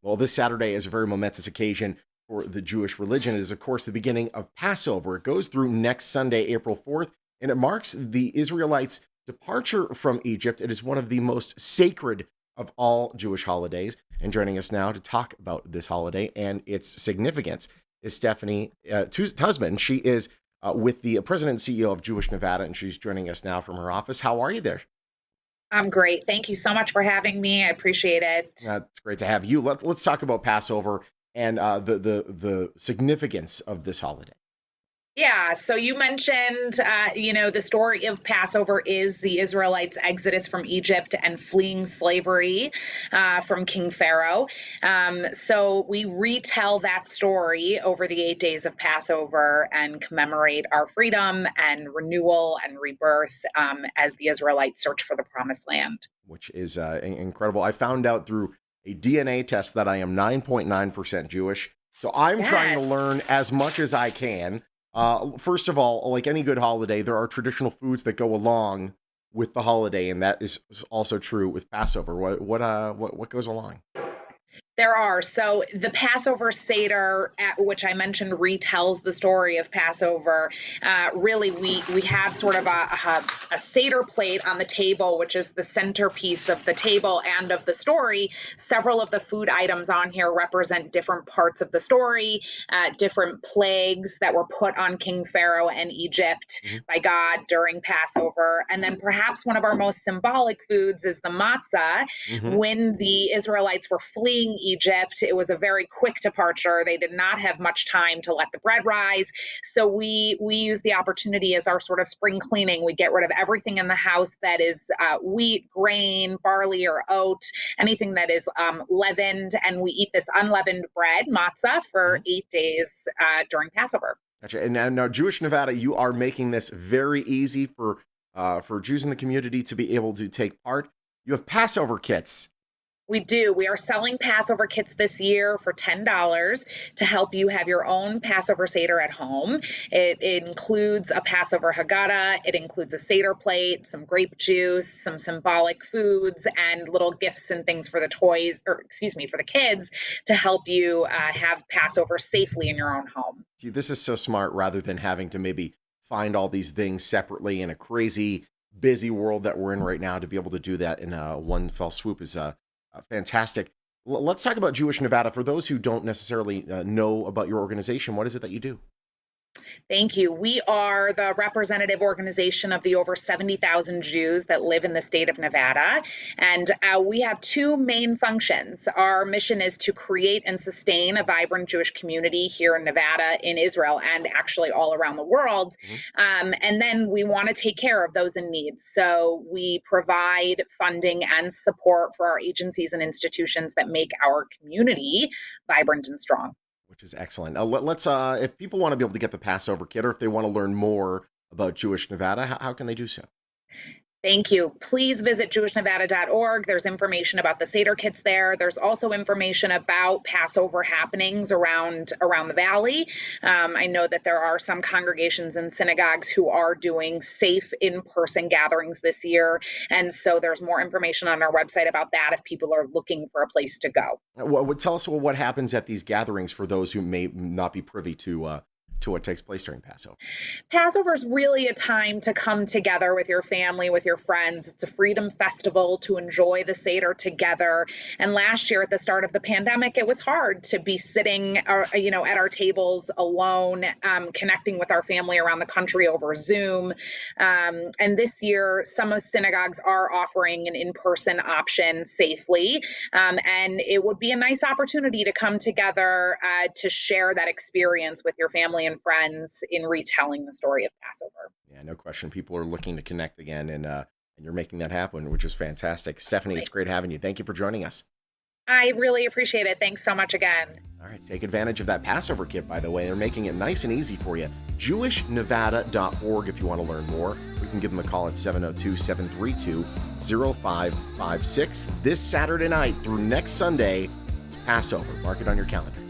Well, this Saturday is a very momentous occasion for the Jewish religion. It is, of course, the beginning of Passover. It goes through next Sunday, April 4th, and it marks the Israelites' departure from Egypt. It is one of the most sacred of all Jewish holidays. And joining us now to talk about this holiday and its significance is Stephanie Tusman. She is with the president and CEO of Jewish Nevada, and she's joining us now from her office. How are you there? I'm great. Thank you so much for having me. I appreciate it. It's great to have you. Let's talk about Passover and the significance of this holiday. Yeah, so you mentioned, the story of Passover is the Israelites' exodus from Egypt and fleeing slavery from King Pharaoh. So we retell that story over the 8 days of Passover and commemorate our freedom and renewal and rebirth as the Israelites search for the promised land. Which is incredible. I found out through a DNA test that I am 9.9% Jewish. So I'm trying to Yes. learn as much as I can. First of all, like any good holiday, there are traditional foods that go along with the holiday, and that is also true with Passover. What goes along? There are. So the Passover Seder, which I mentioned, retells the story of Passover. Really, we have sort of a Seder plate on the table, which is the centerpiece of the table and of the story. Several of the food items on here represent different parts of the story, different plagues that were put on King Pharaoh and Egypt Mm-hmm. by God during Passover. And then perhaps one of our most symbolic foods is the matzah. Mm-hmm. When the Israelites were fleeing Egypt, it was a very quick departure. They did not have much time to let the bread rise. So we use the opportunity as our sort of spring cleaning. We get rid of everything in the house that is wheat, grain, barley, or oat, anything that is leavened, and we eat this unleavened bread, matzah, for Mm-hmm. 8 days during Passover. Gotcha. And now, Jewish Nevada, you are making this very easy for Jews in the community to be able to take part. You have Passover kits. We do. We are selling Passover kits this year for $10 to help you have your own Passover Seder at home. It includes a Passover Haggadah. It includes a Seder plate, some grape juice, some symbolic foods, and little gifts and things for the for the kids to help you have Passover safely in your own home. See, this is so smart rather than having to maybe find all these things separately in a crazy, busy world that we're in right now. To be able to do that in one fell swoop is fantastic. Let's talk about Jewish Nevada. For those who don't necessarily know about your organization, what is it that you do? Thank you. We are the representative organization of the over 70,000 Jews that live in the state of Nevada. And we have two main functions. Our mission is to create and sustain a vibrant Jewish community here in Nevada, in Israel, and actually all around the world. Mm-hmm. And then we want to take care of those in need. So we provide funding and support for our agencies and institutions that make our community vibrant and strong. Which is excellent. Let's if people want to be able to get the Passover kit, or if they want to learn more about Jewish Nevada, how can they do so? Thank you. Please visit jewishnevada.org. There's information about the Seder kits there. There's also information about Passover happenings around the valley. I know that there are some congregations and synagogues who are doing safe in-person gatherings this year. And so there's more information on our website about that if people are looking for a place to go. Tell us what happens at these gatherings for those who may not be privy to what takes place during Passover. Passover is really a time to come together with your family, with your friends. It's a freedom festival to enjoy the Seder together. And last year at the start of the pandemic, it was hard to be sitting, at our tables alone, connecting with our family around the country over Zoom. And this year, some synagogues are offering an in-person option safely. And it would be a nice opportunity to come together to share that experience with your family and friends in retelling the story of Passover. Yeah, no question. People are looking to connect again, and you're making that happen, which is fantastic. Stephanie, it's great having you. Thank you for joining us. I really appreciate it. Thanks so much again. All right, take advantage of that Passover kit, by the way. They're making it nice and easy for you. JewishNevada.org if you want to learn more. We can give them a call at 702-732-0556. This Saturday night through next Sunday, it's Passover. Mark it on your calendar.